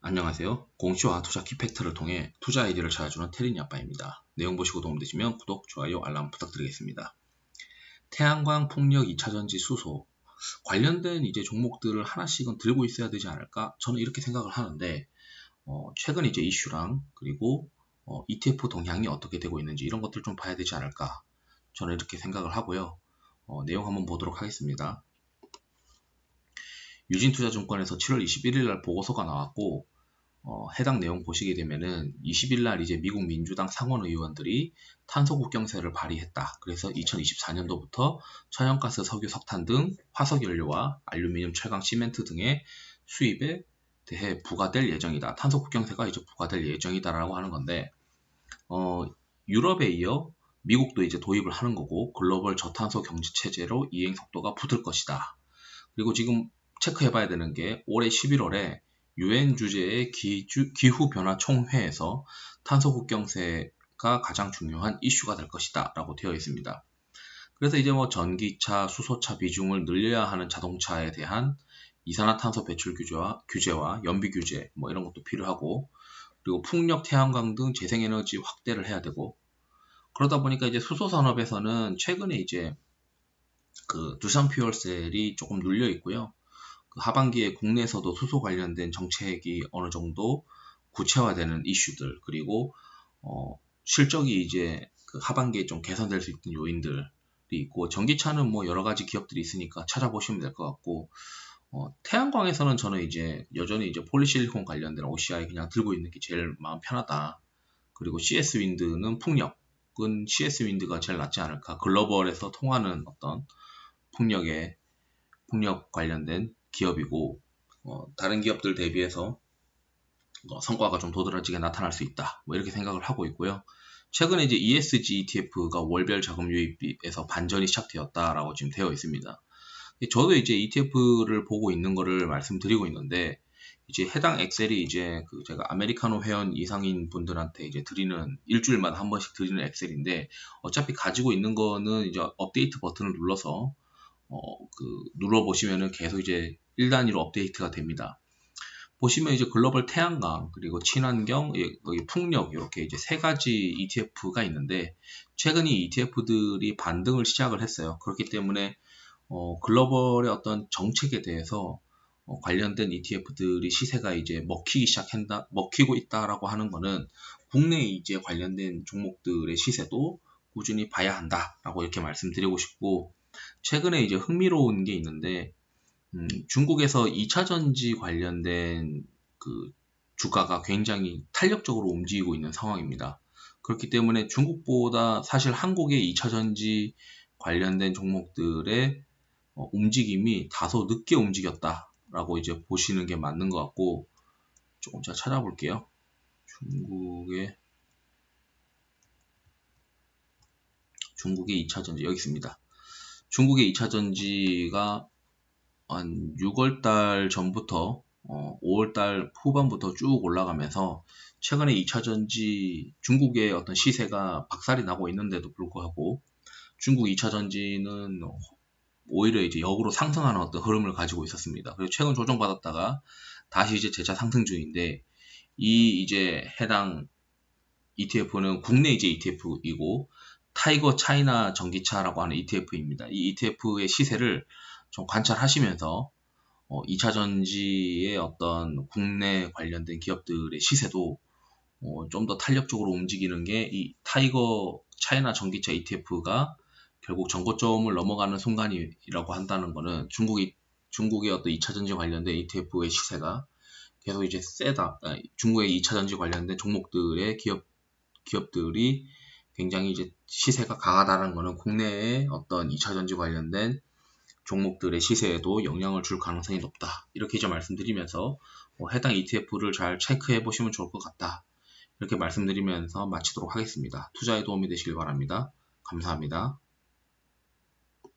안녕하세요. 공시와 투자 키팩트를 통해 투자 아이디어를 찾아주는 테린이 아빠입니다. 내용 보시고 도움되시면 구독, 좋아요, 알람 부탁드리겠습니다. 태양광, 풍력, 2차전지, 수소 관련된 이제 종목들을 하나씩은 들고 있어야 되지 않을까? 저는 이렇게 생각을 하는데 최근 이제 이슈랑 그리고 ETF 동향이 어떻게 되고 있는지 이런 것들 좀 봐야 되지 않을까? 저는 이렇게 생각을 하고요. 내용 한번 보도록 하겠습니다. 유진투자증권에서 7월 21일 날 보고서가 나왔고 해당 내용 보시게 되면은 20일 날 이제 미국 민주당 상원 의원들이 탄소 국경세를 발의했다. 그래서 2024년도부터 천연가스, 석유, 석탄 등 화석연료와 알루미늄, 철강, 시멘트 등의 수입에 대해 부과될 예정이다. 탄소 국경세가 이제 부과될 예정이다라고 하는 건데, 유럽에 이어 미국도 이제 도입을 하는 거고 글로벌 저탄소 경제 체제로 이행 속도가 붙을 것이다. 그리고 지금 체크해봐야 되는 게 올해 11월에 UN 주재의 기후변화 총회에서 탄소 국경세가 가장 중요한 이슈가 될 것이다 라고 되어 있습니다. 그래서 이제 뭐 전기차, 수소차 비중을 늘려야 하는 자동차에 대한 이산화탄소 배출 규제와 연비 규제 뭐 이런 것도 필요하고, 그리고 풍력, 태양광 등 재생에너지 확대를 해야 되고, 그러다 보니까 이제 수소 산업에서는 최근에 이제 그 두산퓨얼셀이 조금 눌려 있고요. 그 하반기에 국내에서도 수소 관련된 정책이 어느 정도 구체화되는 이슈들, 그리고 실적이 이제 그 하반기에 좀 개선될 수 있는 요인들이 있고, 전기차는 뭐 여러 가지 기업들이 있으니까 찾아보시면 될 것 같고, 태양광에서는 저는 이제 여전히 이제 폴리실리콘 관련된 OCI 그냥 들고 있는 게 제일 마음 편하다. 그리고 CS 윈드는 풍력은 CS 윈드가 제일 낫지 않을까. 글로벌에서 통하는 어떤 풍력 관련된 기업이고, 다른 기업들 대비해서 성과가 좀 도드라지게 나타날 수 있다. 뭐 이렇게 생각을 하고 있고요. 최근에 이제 ESG ETF가 월별 자금 유입에서 반전이 시작되었다라고 지금 되어 있습니다. 저도 이제 ETF를 보고 있는 거를 말씀드리고 있는데, 이제 해당 엑셀이 이제 그 제가 아메리카노 회원 이상인 분들한테 이제 드리는, 일주일마다 한 번씩 드리는 엑셀인데, 어차피 가지고 있는 거는 이제 업데이트 버튼을 눌러서 눌러보시면은 계속 이제 1단위로 업데이트가 됩니다. 보시면 이제 글로벌 태양광, 그리고 친환경, 여기 풍력, 이렇게 이제 세 가지 ETF가 있는데, 최근 이 ETF들이 반등을 시작을 했어요. 그렇기 때문에 글로벌의 어떤 정책에 대해서 관련된 ETF들이 시세가 이제 먹히고 있다라고 하는 거는 국내 이제 관련된 종목들의 시세도 꾸준히 봐야 한다라고 이렇게 말씀드리고 싶고, 최근에 이제 흥미로운 게 있는데, 중국에서 2차전지 관련된 그 주가가 굉장히 탄력적으로 움직이고 있는 상황입니다. 그렇기 때문에 중국보다 사실 한국의 2차전지 관련된 종목들의 움직임이 다소 늦게 움직였다라고 이제 보시는 게 맞는 것 같고, 조금 제가 찾아볼게요. 중국의 2차전지 여기 있습니다. 중국의 2차전지가 한 6월달 전부터 5월달 후반부터 쭉 올라가면서 최근에 2차전지 중국의 어떤 시세가 박살이 나고 있는데도 불구하고 중국 2차전지는 오히려 이제 역으로 상승하는 어떤 흐름을 가지고 있었습니다. 그리고 최근 조정받았다가 다시 이제 재차 상승 중인데, 이 이제 해당 ETF는 국내 이제 ETF이고 타이거 차이나 전기차라고 하는 ETF입니다. 이 ETF의 시세를 좀 관찰하시면서 2차 전지의 어떤 국내 관련된 기업들의 시세도 좀 더 탄력적으로 움직이는 게 이 타이거 차이나 전기차 ETF가 결국 전고점을 넘어가는 순간이라고 한다는 거는 중국의 어떤 2차 전지 관련된 ETF의 시세가 계속 이제 세다. 중국의 2차 전지 관련된 종목들의 기업들이 굉장히 이제 시세가 강하다는 거는 국내의 어떤 2차 전지 관련된 종목들의 시세에도 영향을 줄 가능성이 높다. 이렇게 이제 말씀드리면서 해당 ETF를 잘 체크해 보시면 좋을 것 같다. 이렇게 말씀드리면서 마치도록 하겠습니다. 투자에 도움이 되시길 바랍니다. 감사합니다.